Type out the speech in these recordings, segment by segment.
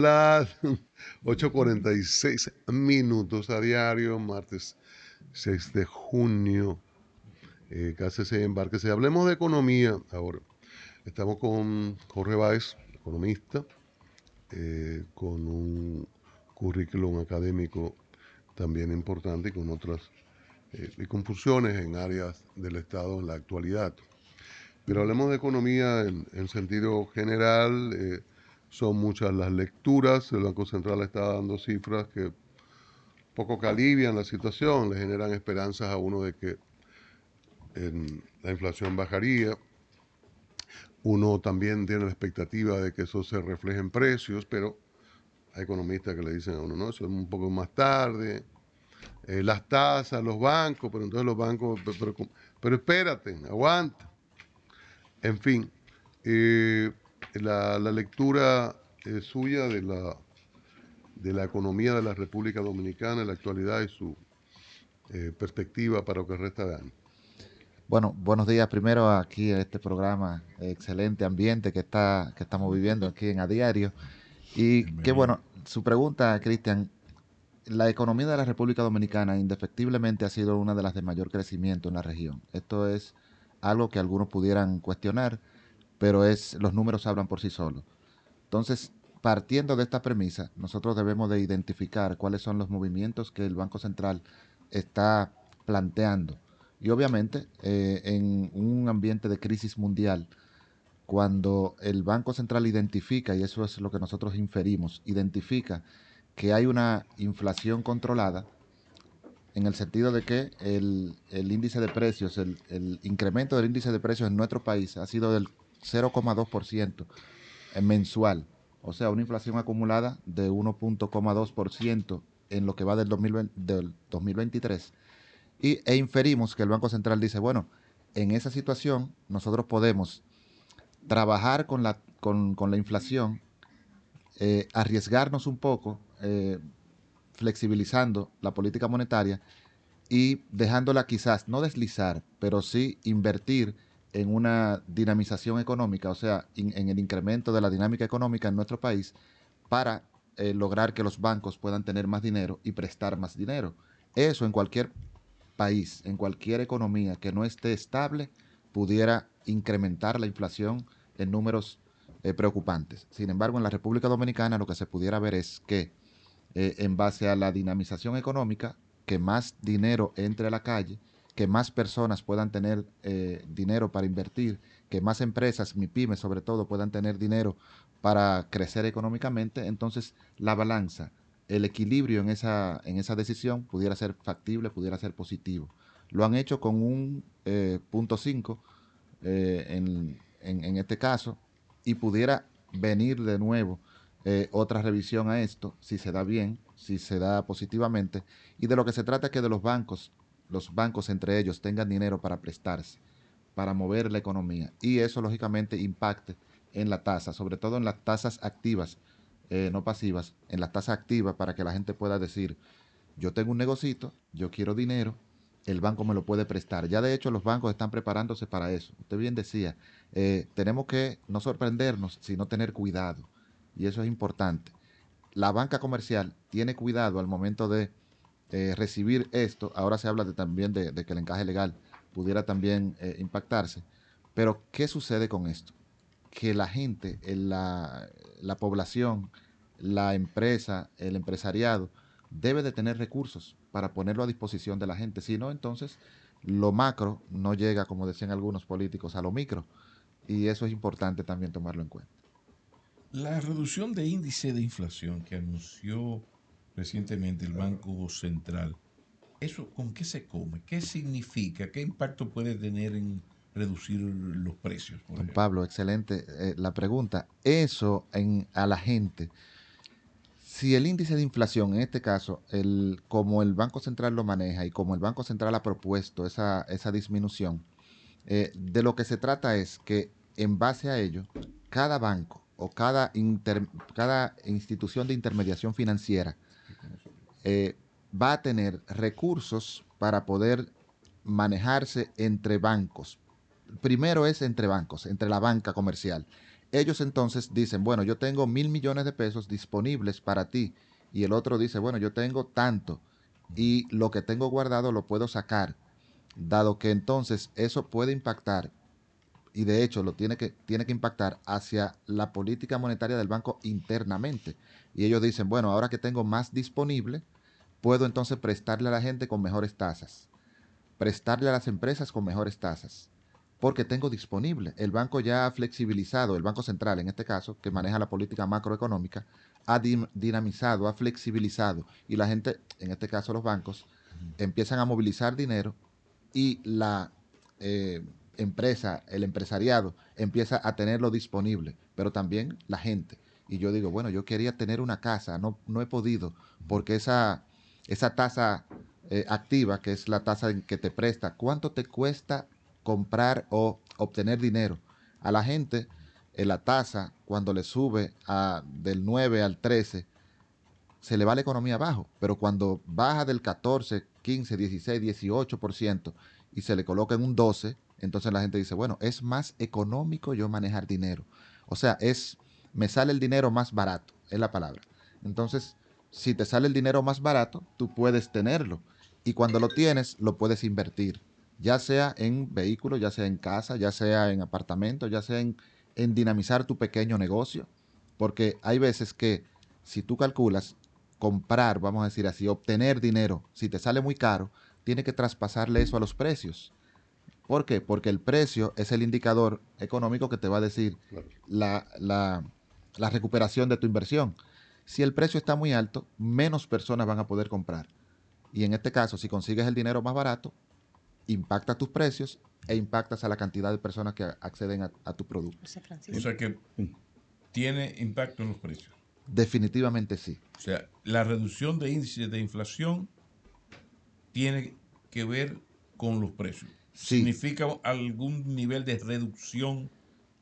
Las 8:46 a diario, martes 6 de junio. Cásese, embarquese. Hablemos de economía ahora. Estamos con Jorge Báez, economista, con un currículum académico también importante y con otras y con funciones en áreas del Estado en la actualidad. Pero hablemos de economía en sentido general. Son muchas las lecturas. El Banco Central está dando cifras que poco que alivian la situación, le generan esperanzas a uno de que la inflación bajaría. Uno también tiene la expectativa de que eso se refleje en precios, pero hay economistas que le dicen a uno, no, eso es un poco más tarde. Las tasas, los bancos, pero entonces los bancos, pero espérate, aguanta. En fin, eh, la lectura suya de la economía de la República Dominicana en la actualidad y su perspectiva para lo que resta de año. Bueno, buenos días primero aquí en este programa, excelente ambiente que estamos viviendo aquí en A Diario. Y qué Bienvenido. bueno, su pregunta, Cristian, la economía de la República Dominicana indefectiblemente ha sido una de las de mayor crecimiento en la región. Esto es algo que algunos pudieran cuestionar, pero los números hablan por sí solos. Entonces, partiendo de esta premisa, nosotros debemos de identificar cuáles son los movimientos que el Banco Central está planteando. Y obviamente, en un ambiente de crisis mundial, cuando el Banco Central identifica, y eso es lo que nosotros inferimos, identifica que hay una inflación controlada, en el sentido de que el índice de precios, el incremento del índice de precios en nuestro país ha sido del 0,2% mensual, o sea, una inflación acumulada de 1,2% en lo que va del 2023. E inferimos que el Banco Central dice, bueno, en esa situación nosotros podemos trabajar con la inflación, arriesgarnos un poco, flexibilizando la política monetaria y dejándola quizás no deslizar, pero sí invertir en una dinamización económica, o sea, en el incremento de la dinámica económica en nuestro país para lograr que los bancos puedan tener más dinero y prestar más dinero. Eso en cualquier país, en cualquier economía que no esté estable, pudiera incrementar la inflación en números preocupantes. Sin embargo, en la República Dominicana lo que se pudiera ver es que en base a la dinamización económica, que más dinero entre a la calle, que más personas puedan tener dinero para invertir, que más empresas, MIPYMES sobre todo, puedan tener dinero para crecer económicamente, entonces la balanza, el equilibrio en esa decisión pudiera ser factible, pudiera ser positivo. Lo han hecho con un punto 5 en este caso y pudiera venir de nuevo otra revisión a esto, si se da bien, si se da positivamente, y de lo que se trata es que de los bancos entre ellos tengan dinero para prestarse, para mover la economía, y eso lógicamente impacte en la tasa, sobre todo en las tasas activas, no pasivas, en las tasas activas para que la gente pueda decir, yo tengo un negocito, yo quiero dinero, el banco me lo puede prestar. Ya de hecho los bancos están preparándose para eso. Usted bien decía, tenemos que no sorprendernos, sino tener cuidado. Y eso es importante. La banca comercial tiene cuidado al momento de recibir esto. Ahora se habla también de que el encaje legal pudiera también impactarse. Pero, ¿qué sucede con esto? Que la gente, la población, la empresa, el empresariado, debe de tener recursos para ponerlo a disposición de la gente. Si no, entonces lo macro no llega, como decían algunos políticos, a lo micro. Y eso es importante también tomarlo en cuenta. La reducción de índice de inflación que anunció recientemente el Banco Central, ¿eso con qué se come? ¿Qué significa? ¿Qué impacto puede tener en reducir los precios, por Don ejemplo? Pablo, excelente la pregunta. Eso a la gente, si el índice de inflación, en este caso, como el Banco Central lo maneja y como el Banco Central ha propuesto esa disminución, de lo que se trata es que en base a ello, cada banco o cada institución de intermediación financiera eh, va a tener recursos para poder manejarse entre bancos. Primero es entre bancos, entre la banca comercial. Ellos entonces dicen, bueno, yo tengo 1.000 millones de pesos disponibles para ti. Y el otro dice, bueno, yo tengo tanto y lo que tengo guardado lo puedo sacar, dado que entonces eso puede impactar, y de hecho tiene que impactar hacia la política monetaria del banco internamente. Y ellos dicen, bueno, ahora que tengo más disponible, puedo entonces prestarle a la gente con mejores tasas, prestarle a las empresas con mejores tasas, porque tengo disponible. El banco ya ha flexibilizado, el Banco Central en este caso, que maneja la política macroeconómica, ha dinamizado, ha flexibilizado, y la gente, en este caso los bancos, empiezan a movilizar dinero y la eh, empresa, el empresariado, empieza a tenerlo disponible, pero también la gente. Y yo digo, bueno, yo quería tener una casa, no he podido, porque esa tasa activa, que es la tasa que te presta, ¿cuánto te cuesta comprar o obtener dinero? A la gente, la tasa, cuando le sube del 9 al 13, se le va la economía abajo, pero cuando baja del 14, 15, 16, 18% y se le coloca en un 12, entonces la gente dice, bueno, es más económico yo manejar dinero. O sea, me sale el dinero más barato, es la palabra. Entonces, si te sale el dinero más barato, tú puedes tenerlo. Y cuando lo tienes, lo puedes invertir, ya sea en vehículos, ya sea en casa, ya sea en apartamentos, ya sea en dinamizar tu pequeño negocio. Porque hay veces que si tú calculas comprar, vamos a decir así, obtener dinero, si te sale muy caro, tiene que traspasarle eso a los precios. ¿Por qué? Porque el precio es el indicador económico que te va a decir Claro. la recuperación de tu inversión. Si el precio está muy alto, menos personas van a poder comprar. Y en este caso, si consigues el dinero más barato, impacta tus precios e impactas a la cantidad de personas que acceden a tu producto. José O Francisco. sea que tiene impacto en los precios. Definitivamente sí. O sea, la reducción de índices de inflación tiene que ver con los precios. Sí, ¿Significa algún nivel de reducción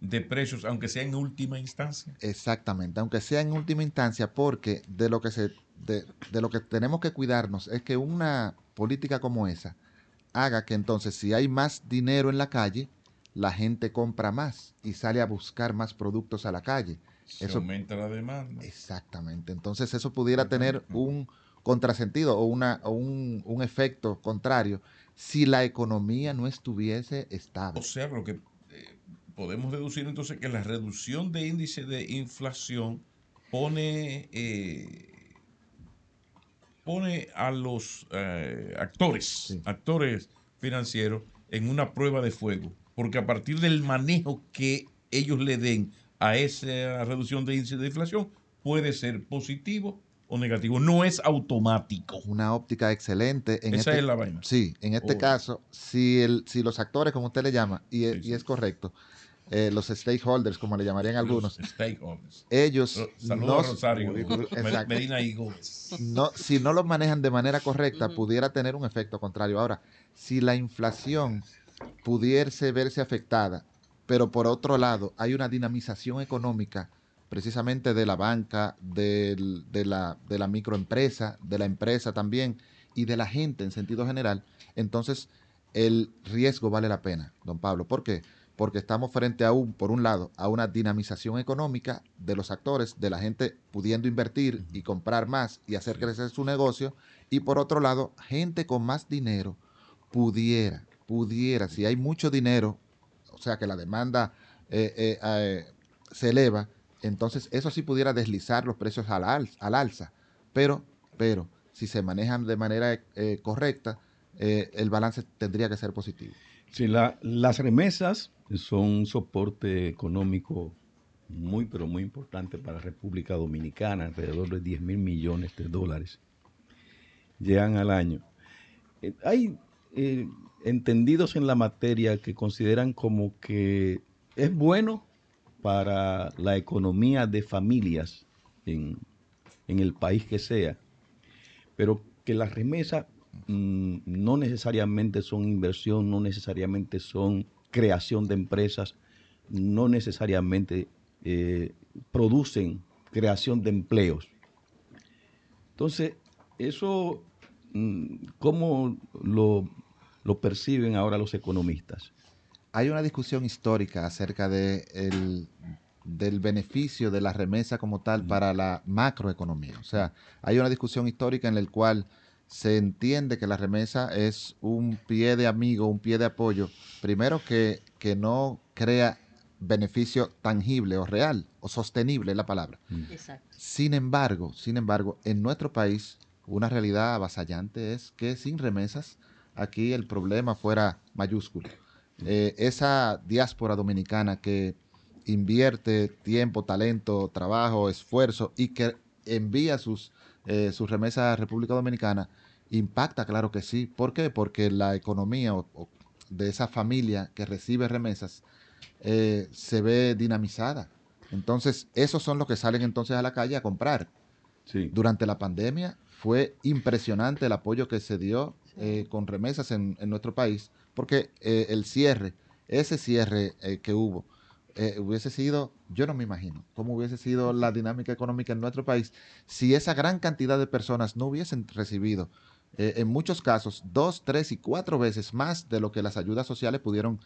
de precios, aunque sea en última instancia? exactamente, aunque sea en última instancia, porque de lo que tenemos que cuidarnos es que una política como esa haga que entonces si hay más dinero en la calle, la gente compra más y sale a buscar más productos a la calle. Se Eso, aumenta la demanda. exactamente. Entonces eso pudiera tener Ujú. un contrasentido o un efecto contrario si la economía no estuviese O estable. sea, lo que podemos deducir entonces que la reducción de índice de inflación pone, pone a los Sí. actores financieros en una prueba de fuego, porque a partir del manejo que ellos le den a esa reducción de índice de inflación puede ser positivo o negativo, no es automático. Una óptica excelente. Esa es la vaina. Sí, en este Oye, caso, si los actores, como usted le llama, sí, y sí. es correcto, los stakeholders, como le llamarían Los algunos, stakeholders. ellos Saludos no, a Rosario, Como dijo, exacto, Medina y Gómez. no, si no lo manejan de manera correcta, Ujú. pudiera tener un efecto contrario. Ahora, si la inflación pudiese verse afectada, pero por otro lado hay una dinamización económica precisamente de la banca, de la microempresa, de la empresa también y de la gente en sentido general, entonces el riesgo vale la pena, don Pablo. ¿Por qué? Porque estamos frente por un lado, a una dinamización económica de los actores, de la gente pudiendo invertir y comprar más y hacer Sí. crecer su negocio, y por otro lado, gente con más dinero pudiera, si hay mucho dinero, o sea que la demanda se eleva, entonces eso sí pudiera deslizar los precios al alza, pero si se manejan de manera correcta, el balance tendría que ser positivo. Sí, las remesas son un soporte económico muy, pero muy importante para República Dominicana, alrededor de 10.000 millones de dólares llegan al año. Hay entendidos en la materia que consideran como que es bueno para la economía de familias en el país que sea, pero que las remesas no necesariamente son inversión, no necesariamente son creación de empresas, no necesariamente producen creación de empleos. Entonces, eso, ¿cómo lo perciben ahora los economistas? Hay una discusión histórica acerca del beneficio de la remesa como tal para la macroeconomía. O sea, hay una discusión histórica en la cual se entiende que la remesa es un pie de amigo, un pie de apoyo, primero que no crea beneficio tangible o real o sostenible es la palabra. Exacto. Sin embargo, en nuestro país, una realidad avasallante es que sin remesas, aquí el problema fuera mayúsculo. Esa diáspora dominicana que invierte tiempo, talento, trabajo, esfuerzo y que envía sus remesas a República Dominicana, impacta, claro que sí. ¿Por qué? Porque la economía de esa familia que recibe remesas se ve dinamizada. Entonces, esos son los que salen entonces a la calle a comprar. Sí. Durante la pandemia fue impresionante el apoyo que se dio con remesas en nuestro país, porque ese cierre que hubo, hubiese sido, yo no me imagino cómo hubiese sido la dinámica económica en nuestro país si esa gran cantidad de personas no hubiesen recibido, en muchos casos, 2, 3 y 4 veces más de lo que las ayudas sociales pudieron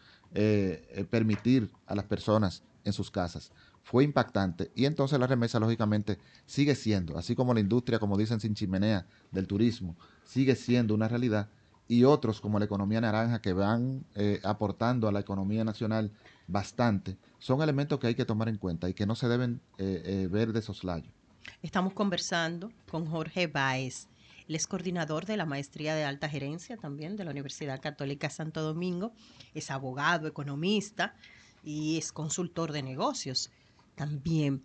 permitir a las personas en sus casas. Fue impactante y entonces la remesa lógicamente sigue siendo, así como la industria, como dicen sin chimenea, del turismo, sigue siendo una realidad y otros como la economía naranja que van aportando a la economía nacional bastante, son elementos que hay que tomar en cuenta y que no se deben ver de soslayo. Estamos conversando con Jorge Báez. Él es coordinador de la Maestría de Alta Gerencia también de la Universidad Católica Santo Domingo. Es abogado, economista y es consultor de negocios también.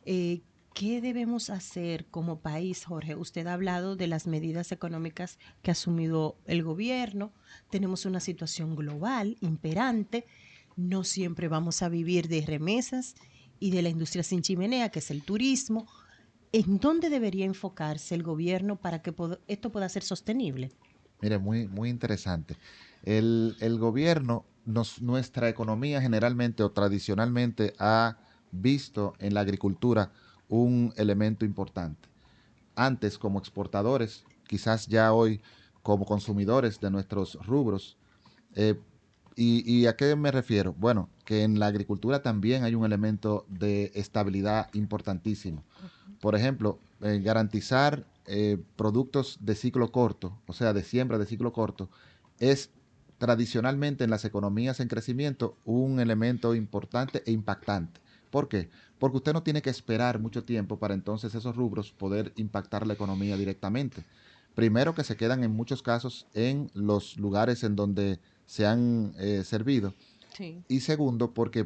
¿Qué debemos hacer como país, Jorge? Usted ha hablado de las medidas económicas que ha asumido el gobierno. Tenemos una situación global imperante. No siempre vamos a vivir de remesas y de la industria sin chimenea, que es el turismo. ¿En dónde debería enfocarse el gobierno para que esto pueda ser sostenible? Mire, muy, muy interesante. El gobierno, nuestra economía generalmente o tradicionalmente ha visto en la agricultura un elemento importante. Antes como exportadores, quizás ya hoy como consumidores de nuestros rubros. eh, ¿Y a qué me refiero? Bueno, que en la agricultura también hay un elemento de estabilidad importantísimo. Por ejemplo, garantizar productos de ciclo corto, o sea, de siembra de ciclo corto, es tradicionalmente en las economías en crecimiento un elemento importante e impactante. ¿Por qué? Porque usted no tiene que esperar mucho tiempo para entonces esos rubros poder impactar la economía directamente. Primero que se quedan en muchos casos en los lugares en donde se han servido. Sí. Y segundo, porque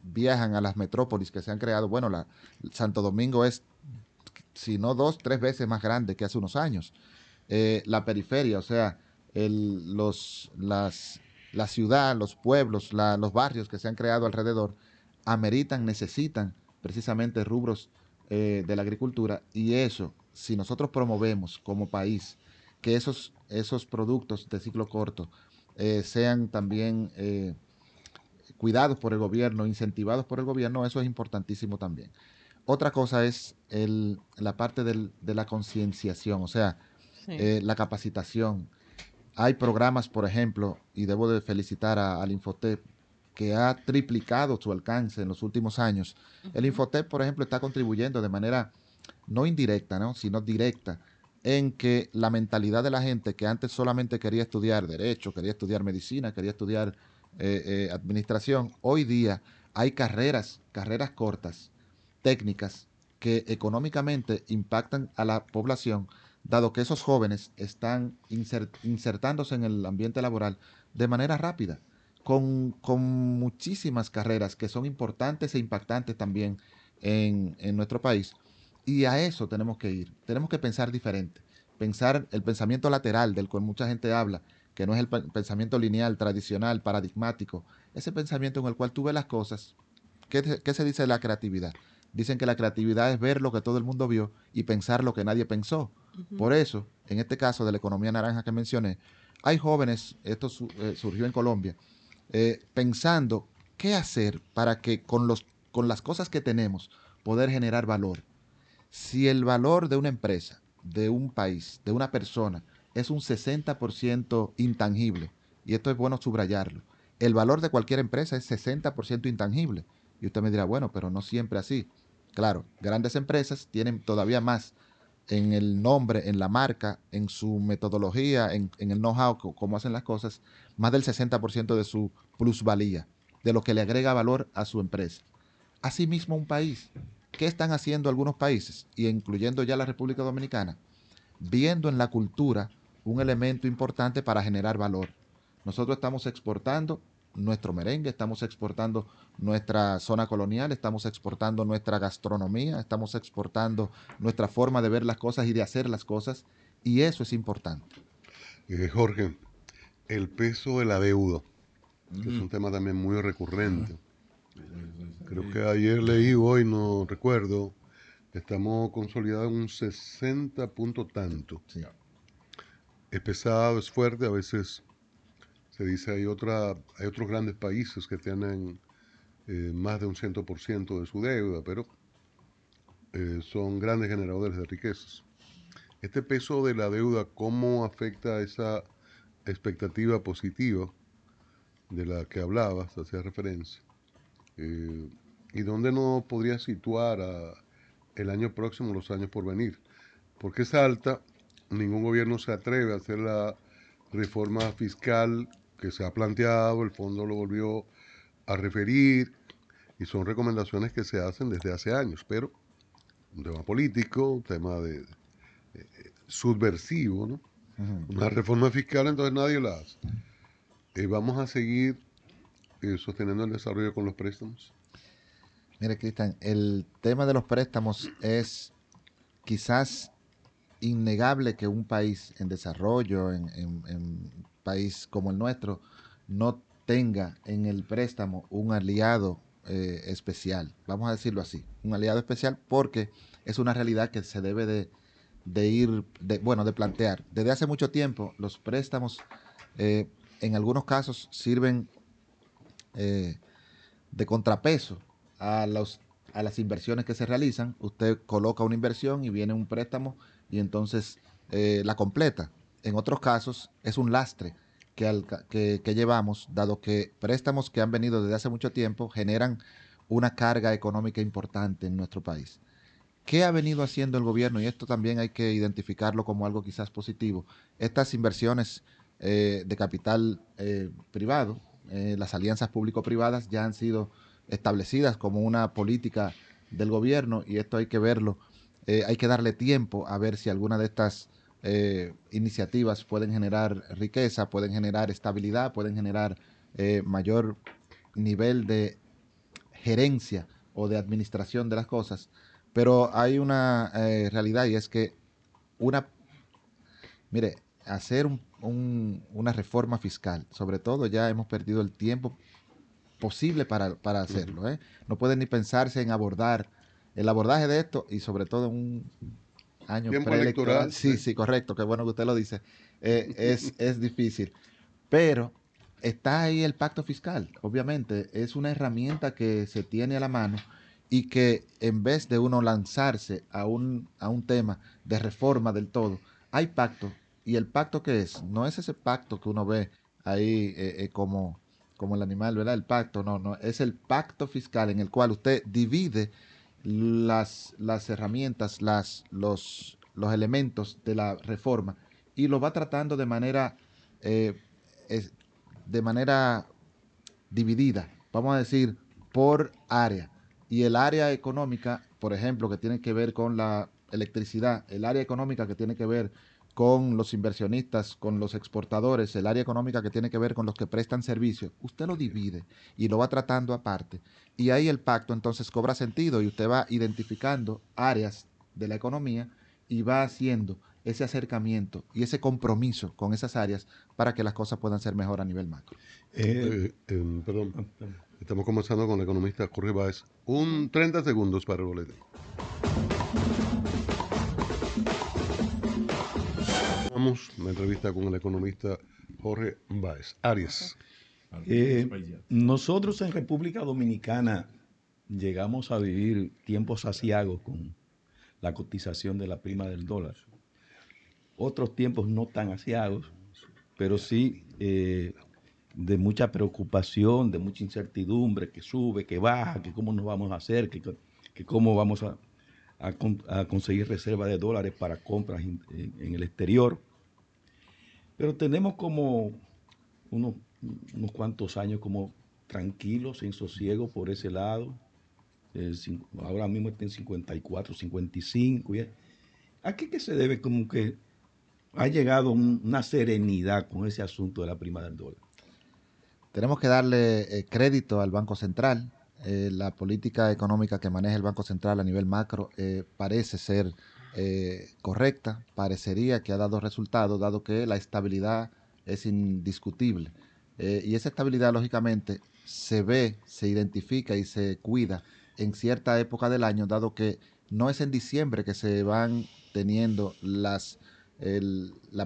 viajan a las metrópolis que se han creado. Bueno, Santo Domingo es, si no 2, 3 veces más grande que hace unos años. La periferia, o sea, la ciudad, los pueblos, los barrios que se han creado alrededor, necesitan precisamente rubros de la agricultura y eso, si nosotros promovemos como país que esos productos de ciclo corto sean también cuidados por el gobierno, incentivados por el gobierno, eso es importantísimo también. Otra cosa es la parte de la concienciación, o sea, Sí. la capacitación. Hay programas, por ejemplo, y debo de felicitar al Infotep, que ha triplicado su alcance en los últimos años. El Infotep, por ejemplo, está contribuyendo de manera no indirecta, ¿no?, sino directa, en que la mentalidad de la gente que antes solamente quería estudiar derecho, quería estudiar medicina, quería estudiar administración, hoy día hay carreras cortas, técnicas, que económicamente impactan a la población, dado que esos jóvenes están insertándose en el ambiente laboral de manera rápida, con muchísimas carreras que son importantes e impactantes también en nuestro país. Y a eso tenemos que ir. Tenemos que pensar diferente. Pensar el pensamiento lateral del cual mucha gente habla, que no es el pensamiento lineal, tradicional, paradigmático. Ese pensamiento en el cual tú ves las cosas. ¿Qué se dice de la creatividad? Dicen que la creatividad es ver lo que todo el mundo vio y pensar lo que nadie pensó. Por eso, en este caso de la economía naranja que mencioné, hay jóvenes, esto surgió en Colombia, pensando qué hacer para que con las cosas que tenemos poder generar valor. Si el valor de una empresa, de un país, de una persona, es un 60% intangible, y esto es bueno subrayarlo, el valor de cualquier empresa es 60% intangible, Y usted me dirá, bueno, pero no siempre así. Claro, grandes empresas tienen todavía más en el nombre, en la marca, en su metodología, en el know-how, cómo hacen las cosas, más del 60% de su plusvalía, de lo que le agrega valor a su empresa. Asimismo, un país. ¿Qué están haciendo algunos países, y incluyendo ya la República Dominicana? Viendo en la cultura un elemento importante para generar valor. Nosotros estamos exportando nuestro merengue, estamos exportando nuestra zona colonial, estamos exportando nuestra gastronomía, estamos exportando nuestra forma de ver las cosas y de hacer las cosas, y eso es importante. Jorge, el peso de la deuda, que es Ujú. un tema también muy recurrente. Creo Sí. que ayer leí, hoy no recuerdo, estamos consolidados en un 60 punto tanto. Sí. Es pesado, es fuerte, a veces se dice hay otros grandes países que tienen más de un 100% de su deuda, pero son grandes generadores de riquezas. Este peso de la deuda, ¿cómo afecta esa expectativa positiva de la que hablabas, hacía referencia? Eh, ¿Y dónde nos podría situar el año próximo, los años por venir? Porque es alta, ningún gobierno se atreve a hacer la reforma fiscal que se ha planteado, el fondo lo volvió a referir, y son recomendaciones que se hacen desde hace años, pero un tema político, un tema de subversivo, ¿no? Una reforma fiscal, entonces nadie la hace. Vamos a seguir sosteniendo el desarrollo con los préstamos. Mire, Cristian, el tema de los préstamos es quizás innegable que un país en desarrollo, en país como el nuestro, no tenga en el préstamo un aliado especial. Vamos a decirlo así, un aliado especial porque es una realidad que se debe de plantear. Desde hace mucho tiempo, los préstamos eh, en algunos casos sirven eh, de contrapeso a, a las inversiones que se realizan. Usted coloca una inversión y viene un préstamo y entonces la completa. En otros casos es un lastre que llevamos, dado que préstamos que han venido desde hace mucho tiempo generan una carga económica importante en nuestro país. ¿Qué ha venido haciendo el gobierno? Y esto también hay que identificarlo como algo quizás positivo. Estas inversiones de capital privado, las alianzas público-privadas ya han sido establecidas como una política del gobierno, y esto hay que verlo. Hay que darle tiempo a ver si alguna de estas iniciativas pueden generar riqueza, pueden generar estabilidad, pueden generar mayor nivel de gerencia o de administración de las cosas. Pero hay una realidad, y es que una, mire, hacer una reforma fiscal, sobre todo ya hemos perdido el tiempo posible para hacerlo. No pueden ni pensarse en abordar el abordaje de esto, y sobre todo en un año Tiempo preelectoral. electoral, Sí, sí. sí, correcto, qué bueno que usted lo dice. Es difícil. Pero está ahí el pacto fiscal. Obviamente es una herramienta que se tiene a la mano, y que en vez de uno lanzarse a un tema de reforma del todo, hay pacto. ¿Y el pacto qué es? No es ese pacto que uno ve ahí como el animal, ¿verdad? El pacto, no, no. Es el pacto fiscal en el cual usted divide las herramientas, los elementos de la reforma, y lo va tratando eh, es- de manera dividida, vamos a decir, por área. Y el área económica, por ejemplo, que tiene que ver con la electricidad, el área económica que tiene que ver con los inversionistas, con los exportadores, el área económica que tiene que ver con los que prestan servicios, usted lo divide y lo va tratando aparte. Y ahí el pacto entonces cobra sentido, y usted va identificando áreas de la economía y va haciendo ese acercamiento y ese compromiso con esas áreas para que las cosas puedan ser mejor a nivel macro. Perdón, estamos conversando con el economista Jorge Báez. 30 segundos para el boletín. Vamos, una entrevista con el economista Jorge Báez. Arias. Nosotros en República Dominicana llegamos a vivir tiempos aciagos con la cotización de la prima del dólar. Otros tiempos no tan aciagos, pero sí de mucha preocupación, de mucha incertidumbre, que sube, que baja, que cómo nos vamos a hacer, que cómo vamos a conseguir reserva de dólares para compras en el exterior. Pero tenemos como unos, unos cuantos años como tranquilos, en sosiego por ese lado. Ahora mismo está en 54, 55. ¿A qué se debe como que ha llegado una serenidad con ese asunto de la prima del dólar? Tenemos que darle crédito al Banco Central. La política económica que maneja el Banco Central a nivel macro parece ser correcta, parecería que ha dado resultados, dado que la estabilidad es indiscutible. Y esa estabilidad, lógicamente, se ve, se identifica y se cuida en cierta época del año, dado que no es en diciembre que se van teniendo la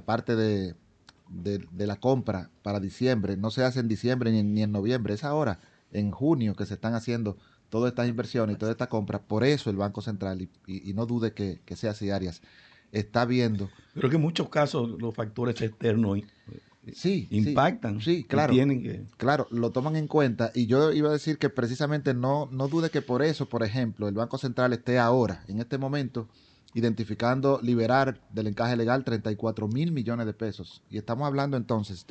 parte de la compra para diciembre. No se hace en diciembre ni en noviembre, es ahora, en junio, que se están haciendo todas estas inversiones y toda esta compra. Por eso el Banco Central, y no dude que sea así, Arias, está viendo. Pero que en muchos casos los factores externos Sí, impactan sí, y claro, tienen que... claro, lo toman en cuenta. Y yo iba a decir que precisamente no dude que por eso, por ejemplo, el Banco Central esté ahora, en este momento, identificando liberar del encaje legal 34.000 millones de pesos. Y estamos hablando entonces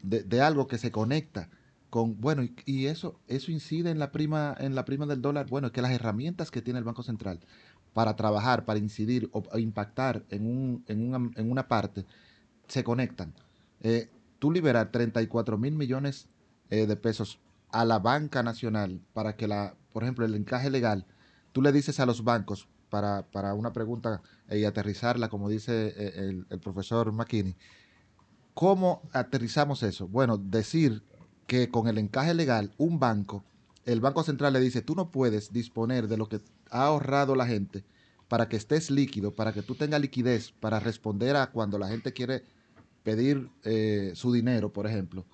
de algo que se conecta con, bueno, y eso incide en la prima del dólar. Bueno, es que las herramientas que tiene el Banco Central para trabajar, para incidir o impactar en una parte, se conectan. Tú liberar 34.000 millones de pesos a la banca nacional para que por ejemplo, el encaje legal, tú le dices a los bancos, para una pregunta y aterrizarla, como dice el profesor McKinney, ¿cómo aterrizamos eso? Bueno, decir que con el encaje legal, el Banco Central le dice, tú no puedes disponer de lo que ha ahorrado la gente para que estés líquido, para que tú tengas liquidez, para responder a cuando la gente quiere pedir su dinero, por ejemplo.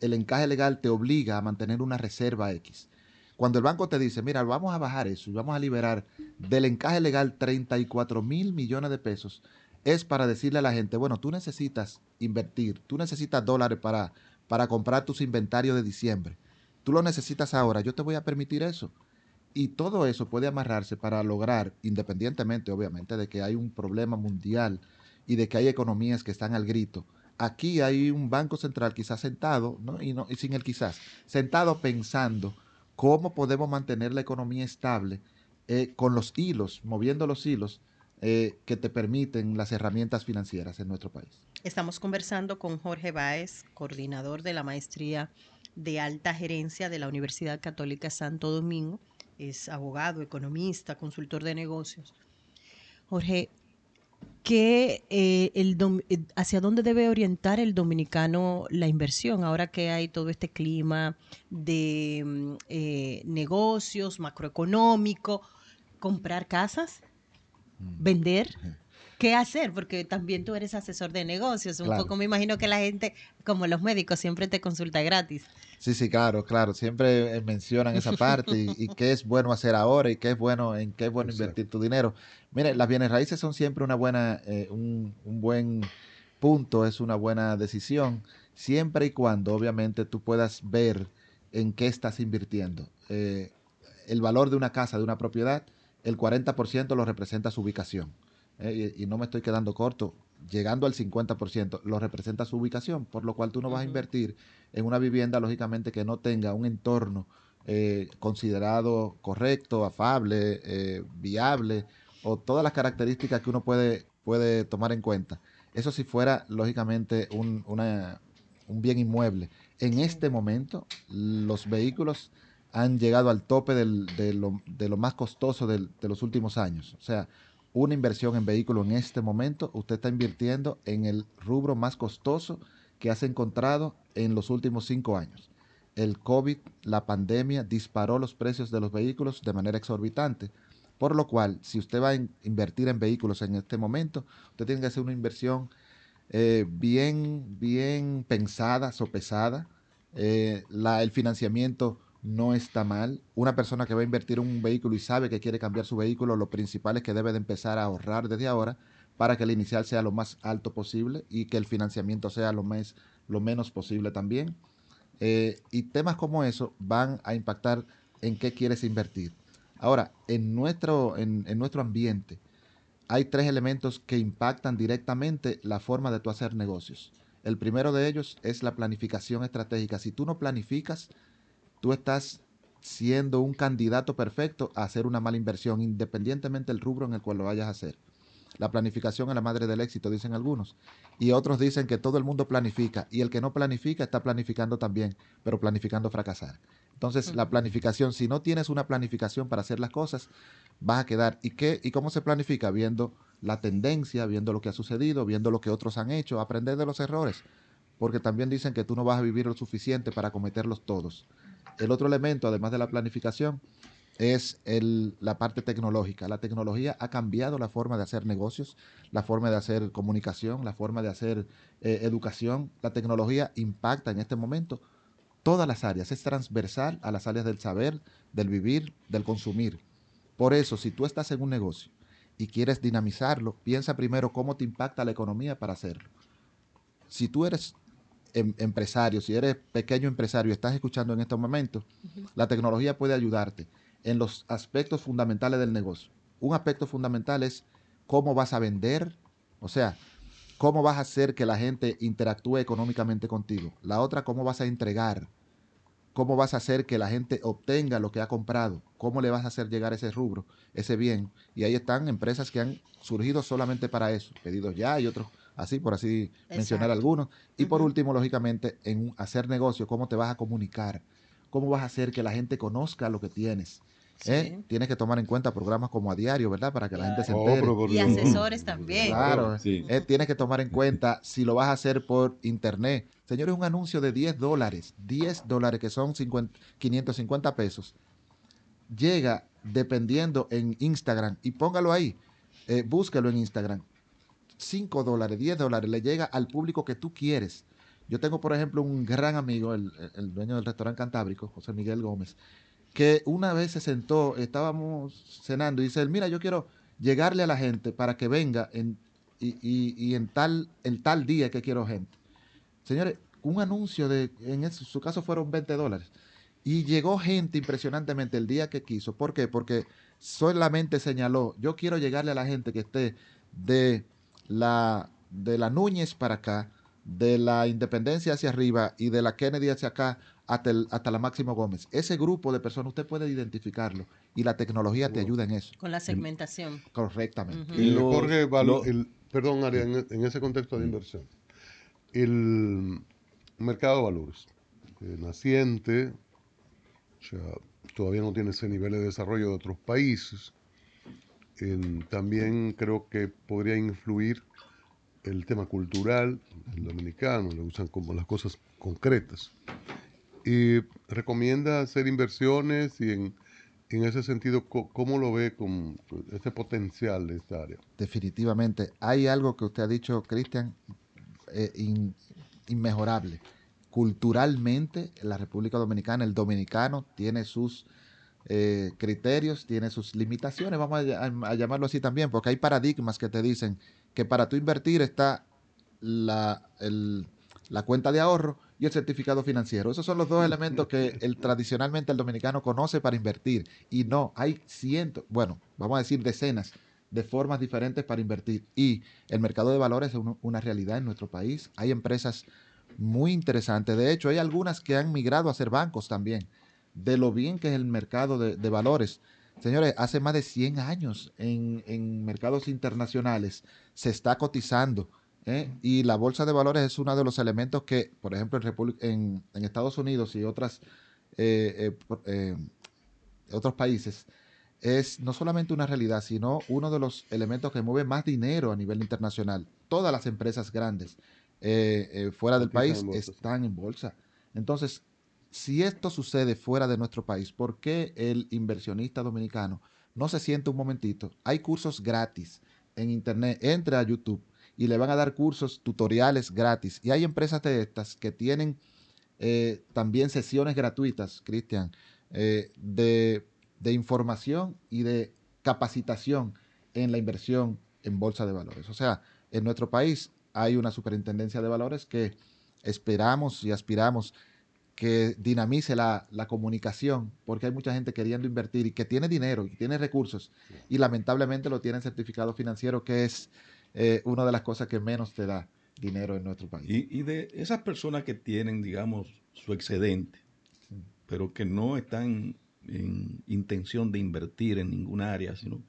El encaje legal te obliga a mantener una reserva X. Cuando el banco te dice, mira, vamos a bajar eso y vamos a liberar del encaje legal 34.000 millones de pesos, es para decirle a la gente, bueno, tú necesitas invertir, tú necesitas dólares para comprar tus inventarios de diciembre. Tú lo necesitas ahora, yo te voy a permitir eso. Y todo eso puede amarrarse para lograr, independientemente, obviamente, de que hay un problema mundial y de que hay economías que están al grito. Aquí hay un banco central quizás sentado, ¿no? Y sin el quizás, sentado pensando cómo podemos mantener la economía estable con los hilos, moviendo los hilos que te permiten las herramientas financieras en nuestro país. Estamos conversando con Jorge Báez, coordinador de la maestría de alta gerencia de la Universidad Católica Santo Domingo. Es abogado, economista, consultor de negocios. Jorge, ¿hacia dónde debe orientar el dominicano la inversión ahora que hay todo este clima de negocios, macroeconómico, comprar casas, vender? ¿Qué hacer? Porque también tú eres asesor de negocios. Un Claro. poco me imagino que la gente, como los médicos, siempre te consulta gratis. Sí, claro. Siempre mencionan esa parte y qué es bueno hacer ahora y en qué es bueno invertir tu dinero. Mire, las bienes raíces son siempre un buen punto, es una buena decisión, siempre y cuando obviamente tú puedas ver en qué estás invirtiendo. El valor de una casa, de una propiedad, el 40% lo representa su ubicación. Y no me estoy quedando corto, llegando al 50% lo representa su ubicación, por lo cual tú no vas a invertir en una vivienda, lógicamente, que no tenga un entorno considerado correcto, afable, viable, o todas las características que uno puede tomar en cuenta. Eso si fuera, lógicamente, un bien inmueble. En este momento, los vehículos han llegado al tope de lo más costoso de los últimos años. O sea, una inversión en vehículo en este momento, usted está invirtiendo en el rubro más costoso que has encontrado en los últimos 5 años. El COVID, la pandemia, disparó los precios de los vehículos de manera exorbitante. Por lo cual, si usted va a invertir en vehículos en este momento, usted tiene que hacer una inversión bien pensada, sopesada. El financiamiento no está mal. Una persona que va a invertir en un vehículo y sabe que quiere cambiar su vehículo, lo principal es que debe de empezar a ahorrar desde ahora para que el inicial sea lo más alto posible y que el financiamiento sea lo menos posible también. Y temas como eso van a impactar en qué quieres invertir. Ahora, en nuestro ambiente hay tres elementos que impactan directamente la forma de tú hacer negocios. El primero de ellos es la planificación estratégica. Si tú no planificas, tú estás siendo un candidato perfecto a hacer una mala inversión, independientemente del rubro en el cual lo vayas a hacer. La planificación es la madre del éxito, dicen algunos. Y otros dicen que todo el mundo planifica y el que no planifica está planificando también, pero planificando fracasar. Entonces, la planificación, si no tienes una planificación para hacer las cosas, vas a quedar. ¿Y cómo se planifica? Viendo la tendencia, viendo lo que ha sucedido, viendo lo que otros han hecho, aprender de los errores. Porque también dicen que tú no vas a vivir lo suficiente para cometerlos todos. El otro elemento, además de la planificación, es la parte tecnológica. La tecnología ha cambiado la forma de hacer negocios, la forma de hacer comunicación, la forma de hacer educación. La tecnología impacta en este momento todas las áreas, es transversal a las áreas del saber, del vivir, del consumir. Por eso, si tú estás en un negocio y quieres dinamizarlo, piensa primero cómo te impacta la economía para hacerlo. Si tú eres empresario, si eres pequeño empresario y estás escuchando en estos momentos, la tecnología puede ayudarte en los aspectos fundamentales del negocio. Un aspecto fundamental es cómo vas a vender, o sea, cómo vas a hacer que la gente interactúe económicamente contigo. La otra, cómo vas a entregar, cómo vas a hacer que la gente obtenga lo que ha comprado, cómo le vas a hacer llegar ese rubro, ese bien. Y ahí están empresas que han surgido solamente para eso, pedidos ya y otros así, por así mencionar Exacto. algunos. Y por último, lógicamente, en hacer negocio, cómo te vas a comunicar, cómo vas a hacer que la gente conozca lo que tienes. Sí, Tienes que tomar en cuenta programas como a diario, ¿verdad? Para que la gente se claro. Oh, pero entere. por Y Dios. asesores también. Claro. Claro, Sí. tienes que tomar en cuenta si lo vas a hacer por internet. Señores, un anuncio de $10 que son 550 pesos, llega dependiendo en Instagram y póngalo ahí, búsquelo en Instagram. $5, $10, le llega al público que tú quieres. Yo tengo, por ejemplo, un gran amigo, el dueño del restaurante Cantábrico, José Miguel Gómez, que una vez se sentó, estábamos cenando y dice, él, mira, yo quiero llegarle a la gente para que venga y en tal día que quiero gente. Señores, un anuncio su caso fueron $20. Y llegó gente impresionantemente el día que quiso. ¿Por qué? Porque solamente señaló, yo quiero llegarle a la gente que esté de la Núñez para acá, de la Independencia hacia arriba y de la Kennedy hacia acá hasta la Máximo Gómez. Ese grupo de personas usted puede identificarlo y la tecnología te ayuda en eso. Con la segmentación. Correctamente. Ujú. Jorge, Los- perdón, Aria, sí. en ese contexto de inversión, el mercado de valores naciente, o sea, todavía no tiene ese nivel de desarrollo de otros países. También creo que podría influir el tema cultural, el dominicano, le usan como las cosas concretas. Y recomienda hacer inversiones y en ese sentido, ¿cómo lo ve con ese potencial de esta área? Definitivamente. Hay algo que usted ha dicho, Cristian, inmejorable. Culturalmente, la República Dominicana, el dominicano tiene sus criterios, tiene sus limitaciones, vamos a llamarlo así también, porque hay paradigmas que te dicen que para tú invertir está la, el- la cuenta de ahorro y el certificado financiero. Esos son los dos elementos que tradicionalmente el dominicano conoce para invertir. Y no, hay cientos, bueno, vamos a decir decenas de formas diferentes para invertir. Y el mercado de valores es una realidad en nuestro país. Hay empresas muy interesantes. De hecho, hay algunas que han migrado a ser bancos también, de lo bien que es el mercado de valores. Señores, hace más de 100 años en mercados internacionales se está cotizando. Y la bolsa de valores es uno de los elementos que, por ejemplo, en Estados Unidos y otros países, es no solamente una realidad, sino uno de los elementos que mueve más dinero a nivel internacional. Todas las empresas grandes fuera del Cotizan país en bolsa, sí. están en bolsa. Entonces, si esto sucede fuera de nuestro país, ¿por qué el inversionista dominicano no se siente un momentito? Hay cursos gratis en internet, entre a YouTube y le van a dar cursos, tutoriales gratis. Y hay empresas de estas que tienen también sesiones gratuitas, Cristian, de información y de capacitación en la inversión en bolsa de valores. O sea, en nuestro país hay una superintendencia de valores que esperamos y aspiramos que dinamice la comunicación, porque hay mucha gente queriendo invertir y que tiene dinero y tiene recursos y lamentablemente lo tiene en certificado financiero, que es una de las cosas que menos te da dinero en nuestro país. Y de esas personas que tienen, digamos, su excedente, pero que no están en intención de invertir en ninguna área, sino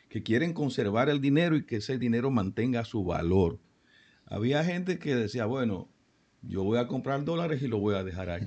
que quieren conservar el dinero y que ese dinero mantenga su valor. Había gente que decía, bueno, yo voy a comprar dólares y lo voy a dejar ahí.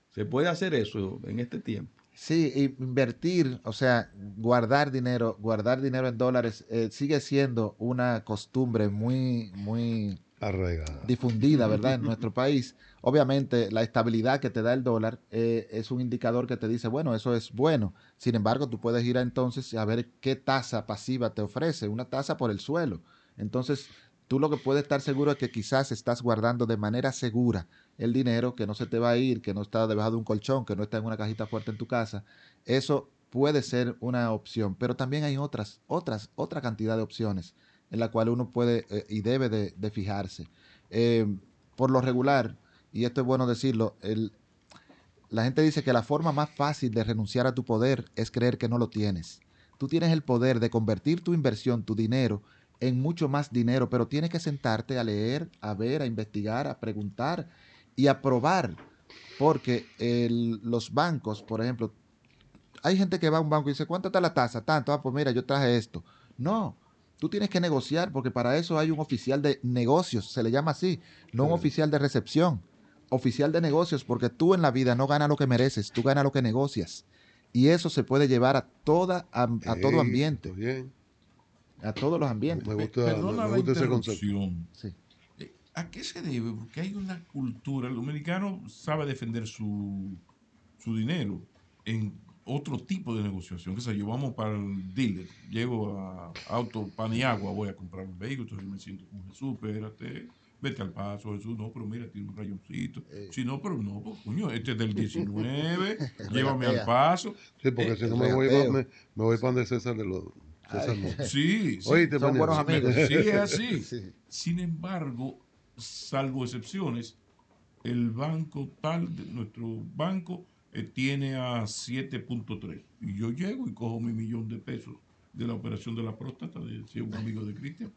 ¿Se puede hacer eso en este tiempo? Sí, invertir, o sea, guardar dinero en dólares sigue siendo una costumbre muy Arraigada. difundida, ¿verdad? En nuestro país. Obviamente, la estabilidad que te da el dólar es un indicador que te dice, bueno, eso es bueno. Sin embargo, tú puedes ir entonces a ver qué tasa pasiva te ofrece, una tasa por el suelo. Entonces, tú lo que puedes estar seguro es que quizás estás guardando de manera segura el dinero, que no se te va a ir, que no está debajo de un colchón, que no está en una cajita fuerte en tu casa. Eso puede ser una opción, pero también hay otra cantidad de opciones en la cual uno puede y debe de fijarse. Eh, por lo regular, y esto es bueno decirlo, la gente dice que la forma más fácil de renunciar a tu poder es creer que no lo tienes. Tú tienes el poder de convertir tu inversión, tu dinero, en mucho más dinero, pero tienes que sentarte a leer, a ver, a investigar, a preguntar y a probar. Porque los bancos, por ejemplo, hay gente que va a un banco y dice, ¿cuánto está la tasa? Tanto, pues mira, yo traje esto. No, tú tienes que negociar porque para eso hay un oficial de negocios, se le llama así, no un oficial de recepción, oficial de negocios, porque tú en la vida no ganas lo que mereces, tú ganas lo que negocias. Y eso se puede llevar a todo ambiente, Bien. a todos los ambientes. Perdona me la gusta ese concepto. interrupción. Sí. ¿A qué se debe? Porque hay una cultura. El dominicano sabe defender su dinero en otro tipo de negociación. Que sé yo, vamos para el dealer. Llego a Auto Paniagua, voy a comprar un vehículo. Entonces me siento con Jesús, espérate. Vete al paso, Jesús. No, pero mira, tiene un rayoncito. Si no, pero no, pues, coño, este es del 19. Llévame al Regatea. paso. Sí, porque si el no me voy, regateo. me voy para donde César de los César Ay. Montes. Sí, sí. Oíste, Son buenos Paniagua. amigos. Sí, es así. Sí. Sin embargo, salvo excepciones, el banco tal, nuestro banco, tiene a 7.3. Y yo llego y cojo mi $1.000.000 de la operación de la próstata, de si es un amigo de Cristian,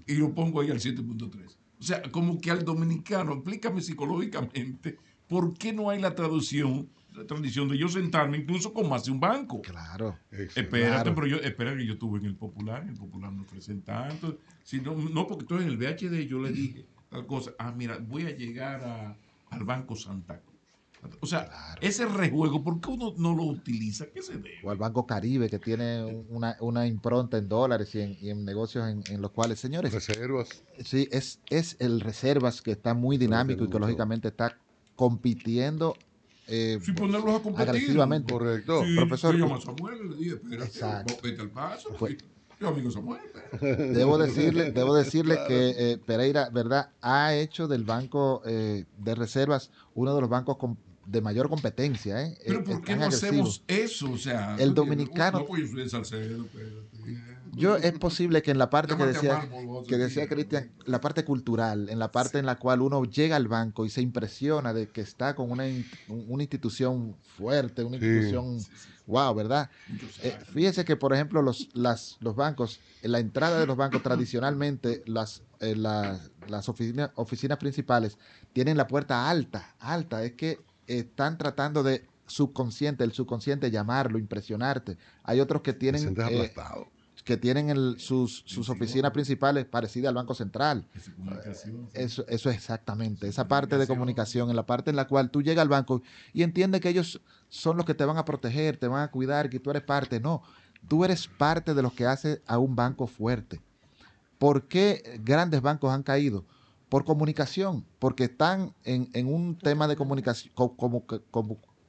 y lo pongo ahí al 7.3. O sea, como que al dominicano, explícame psicológicamente, ¿por qué no hay la tradición de yo sentarme incluso con más de un banco? Claro. Espérate, Claro. pero espera que yo estuve en el Popular no ofrecen tanto. Si no, no, porque entonces en el VHD yo le dije tal cosa, mira, voy a llegar al Banco Santa Cruz. O sea, Claro. ese rejuego, ¿por qué uno no lo utiliza? ¿Qué se debe? O al Banco Caribe, que tiene una impronta en dólares y en negocios en los cuales, señores, Reservas. sí, es el Reservas que está muy dinámico y que mucho. lógicamente está compitiendo Sin ponerlos a competir. agresivamente. Correcto. Sí, Profesor, yo llamo a Samuel y le dije, espérate, Exacto. vete al paso. Fue- Yo, amigo Samuel, espérate. Debo decirle Claro. que Pereira, ¿verdad? Ha hecho del Banco de Reservas uno de los bancos de mayor competencia, ¿eh? Pero ¿por qué Tan no agresivo. hacemos eso? O sea, El tú dices, dominicano- no, pues yo soy de Salcedo, espérate. Es posible que en la parte que Llámate a decía, Mármol, que decía Cristian, la parte cultural, en la parte en la cual uno llega al banco y se impresiona de que está con una institución fuerte, una Sí. institución, wow, ¿verdad? Fíjese que, por ejemplo, los bancos, en la entrada de los bancos tradicionalmente, las oficinas principales tienen la puerta alta, es que están tratando de el subconsciente llamarlo, impresionarte. Hay otros que Te tienen sientes aplastado. sus oficinas principales parecidas al Banco Central. Eso es exactamente, esa parte de comunicación, en la parte en la cual tú llegas al banco y entiendes que ellos son los que te van a proteger, te van a cuidar, que tú eres parte. No, tú eres parte de lo que hace a un banco fuerte. ¿Por qué grandes bancos han caído? Por comunicación, porque están en un tema de comunicación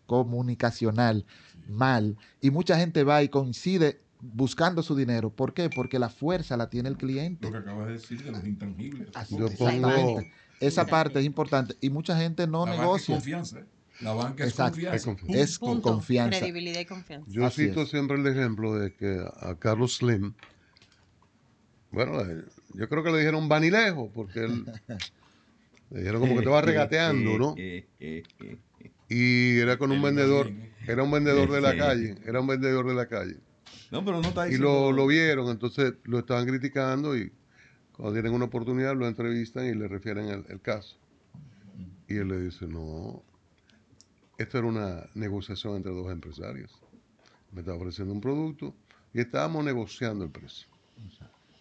comunicacional mal y mucha gente va y coincide buscando su dinero. ¿Por qué? Porque la fuerza la tiene el cliente. Lo que acabas de decir de los intangibles. Así, Yo exactamente. pongo- Esa parte es importante y mucha gente no La banca es negocia. confianza. La banca es Exacto. confianza. Es confianza. Es con Punto. confianza. Credibilidad y confianza. Yo Así cito es. siempre el ejemplo de que a Carlos Slim, bueno, yo creo que le dijeron vanilejo, porque él Le dijeron como que te vas regateando, ¿no? Y era con un vendedor, era un vendedor de la calle, era un vendedor de la calle. No, pero no está Y diciendo... lo vieron, entonces lo estaban criticando y cuando tienen una oportunidad lo entrevistan y le refieren el caso. Y él le dice, no, esto era una negociación entre dos empresarios. Me estaba ofreciendo un producto y estábamos negociando el precio.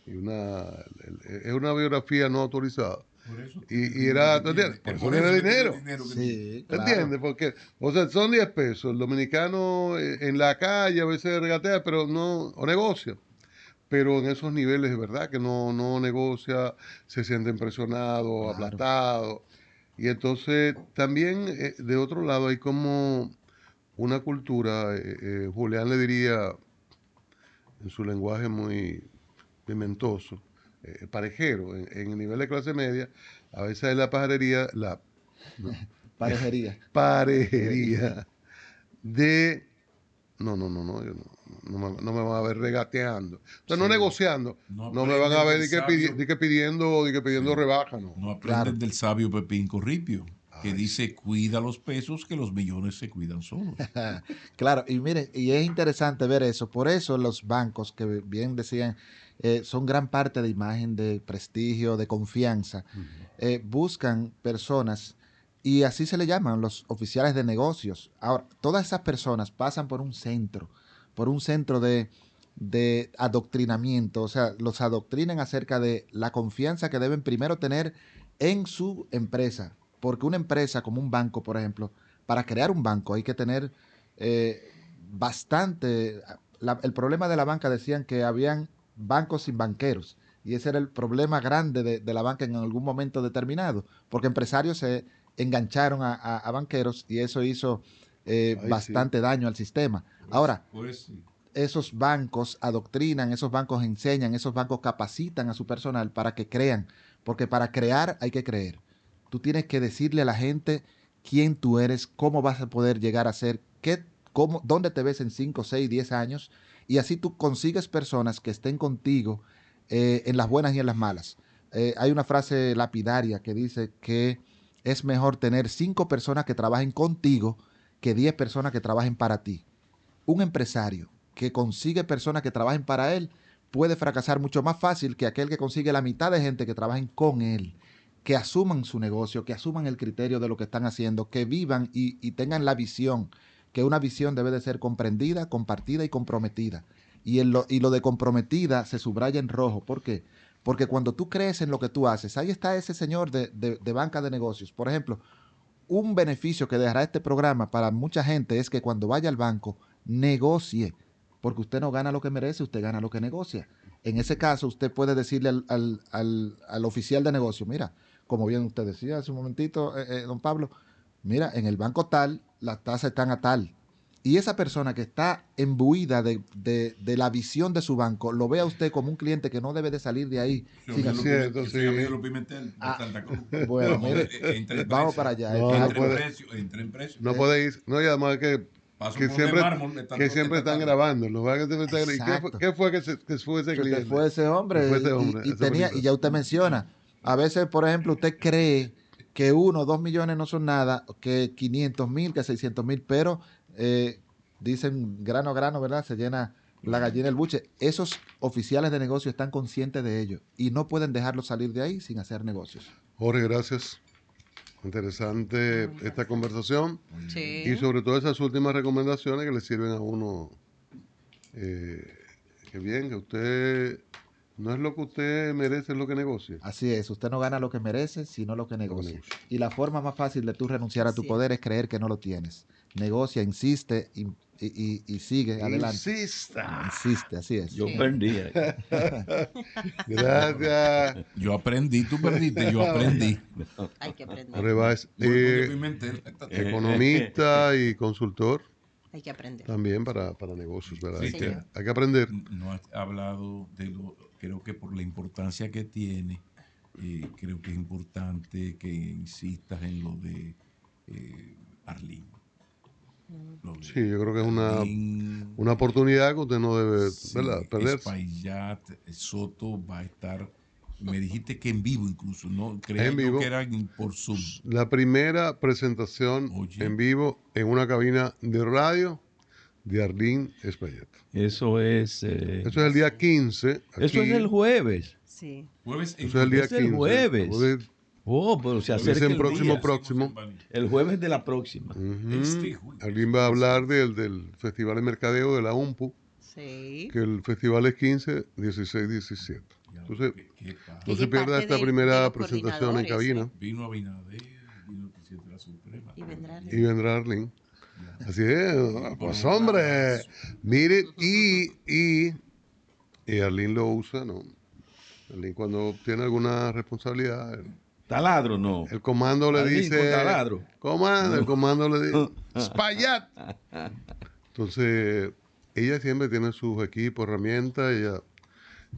Y es una biografía no autorizada. Por eso Y era, ¿tú entiendes? Por eso tiene dinero. Sí, ¿Te claro. entiendes? Porque, o sea, son 10 pesos. El dominicano en la calle a veces regatea, pero no, o negocia. Pero en esos niveles es verdad que no negocia, se siente impresionado, Claro. aplastado. Y entonces también de otro lado hay como una cultura, Julián le diría en su lenguaje muy pimentoso, parejero, en el nivel de clase media, a veces hay la pajarería, no, Parejería. parejería de yo no me van a ver regateando. Entonces, no Sí. negociando. No No me van a ver aprenden di que pidiendo Sí. rebaja, no. No aprenden Claro. del sabio Pepín Corripio, que Ay, dice, cuida los pesos que los millones se cuidan solos. Claro, y miren, y es interesante ver eso. Por eso los bancos, que bien decían, son gran parte de imagen, de prestigio, de confianza, buscan personas y así se le llaman los oficiales de negocios. Ahora, todas esas personas pasan por un centro de adoctrinamiento, o sea, los adoctrinan acerca de la confianza que deben primero tener en su empresa, porque una empresa como un banco, por ejemplo, para crear un banco hay que tener bastante... el problema de la banca decían que habían bancos sin banqueros y ese era el problema grande de la banca en algún momento determinado, porque empresarios se engancharon a banqueros y eso hizo Ay, bastante daño al sistema. Ahora, Pues sí. esos bancos adoctrinan, esos bancos enseñan, esos bancos capacitan a su personal para que crean, porque para crear hay que creer. Tú tienes que decirle a la gente quién tú eres, cómo vas a poder llegar a ser, dónde te ves en 5, 6, 10 años, y así tú consigues personas que estén contigo en las buenas y en las malas. Hay una frase lapidaria que dice que es mejor tener 5 personas que trabajen contigo que 10 personas que trabajen para ti. Un empresario que consigue personas que trabajen para él puede fracasar mucho más fácil que aquel que consigue la mitad de gente que trabajen con él, que asuman su negocio, que asuman el criterio de lo que están haciendo, que vivan y tengan la visión, que una visión debe de ser comprendida, compartida y comprometida. Y lo de comprometida se subraya en rojo. ¿Por qué? Porque cuando tú crees en lo que tú haces, ahí está ese señor de banca de negocios. Por ejemplo, un beneficio que dejará este programa para mucha gente es que cuando vaya al banco, negocie, porque usted no gana lo que merece, usted gana lo que negocia. En ese caso, usted puede decirle al oficial de negocio, mira, como bien usted decía hace un momentito, don Pablo, mira, en el banco tal, las tasas están a tal. Y esa persona que está imbuida de la visión de su banco, lo ve a usted como un cliente que no debe de salir de ahí. Sin Es cierto, sí. Pimentel, Ah, Santa Cruz. bueno, No, mire, entra en vamos precio. para allá. No, no Entra en puede. precio, entra en precio. No puede ir. No, y además Paso que por siempre, de mármol, que siempre están grabando. ¿Y Exacto. qué fue que fue ese Que cliente? fue ese hombre, Que fue ese hombre, y esa tenía, persona. y ya usted menciona, a veces, por ejemplo, usted cree que 1 o 2 millones no son nada, que 500,000, que 600,000, pero dicen grano a grano, ¿verdad? Se llena la gallina el buche. Esos oficiales de negocio están conscientes de ello y no pueden dejarlo salir de ahí sin hacer negocios. Jorge, gracias. Interesante Muy esta interesante. conversación Sí. y sobre todo esas últimas recomendaciones que le sirven a uno. Que bien, que usted no es lo que usted merece, es lo que negocia. Así es, usted no gana lo que merece, sino lo que negocia. Y la forma más fácil de tú renunciar a tu Así poder es creer que no lo tienes. Negocia, insiste y sigue adelante. Insista. Insiste, así es. Yo Sí. perdí. Gracias. Yo aprendí, tú perdiste, yo aprendí. Hay que aprender. Jorge Báez, Muy bien, Pimentel. economista y consultor Hay que aprender. también para negocios, ¿verdad? Sí, señor. Hay que aprender. No has hablado de lo, creo que por la importancia que tiene, creo que es importante que insistas en lo de Arlene. Lo de Sí, yo creo que es Arlene, una oportunidad que usted no debe, sí, ¿verdad? Perderse. Espaillat, Soto va a estar Me dijiste que en vivo incluso, ¿no? Creía En yo vivo. que era por Zoom. La primera presentación Oye. en vivo en una cabina de radio de Arlene Espaillat. Eso es. Eso es el día 15. Eso es aquí. el jueves. Sí. Jueves en Eso es el día Es el 15. jueves. Jueves, Oh, pero se Dicen acerca el próximo, día. próximo. El jueves de la próxima. Ujú. Este jueves. Alguien va a hablar del Festival de Mercadeo de la UMPU, Sí. que el festival es 15, 16, 17. Entonces, ¿Qué pasa? no Y se es pierda parte esta de primera los presentación en coordinadores, cabina. Vino Abinader, vino el presidente de la Suprema. Y vendrá Y vendrá Arlene. Así es, pues hombre, mire, y Arlene lo usa, ¿no? Arlene cuando tiene alguna responsabilidad, Taladro, no. el comando le Arlene dice, con taladro. comando, el comando le dice, Espaillat. Entonces, ella siempre tiene sus equipos, herramientas, ella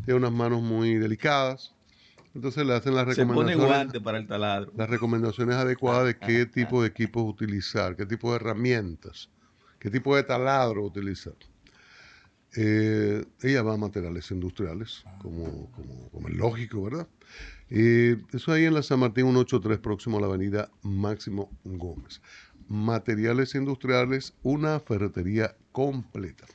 tiene unas manos muy delicadas, entonces le hacen las Se pone recomendaciones. guante para el taladro. Las recomendaciones adecuadas de qué tipo de equipos utilizar, qué tipo de herramientas, qué tipo de taladro utilizar. Ella va a materiales industriales, como es lógico, ¿verdad? Eso ahí en la San Martín 183, próximo a la avenida Máximo Gómez. Materiales industriales, una ferretería completa.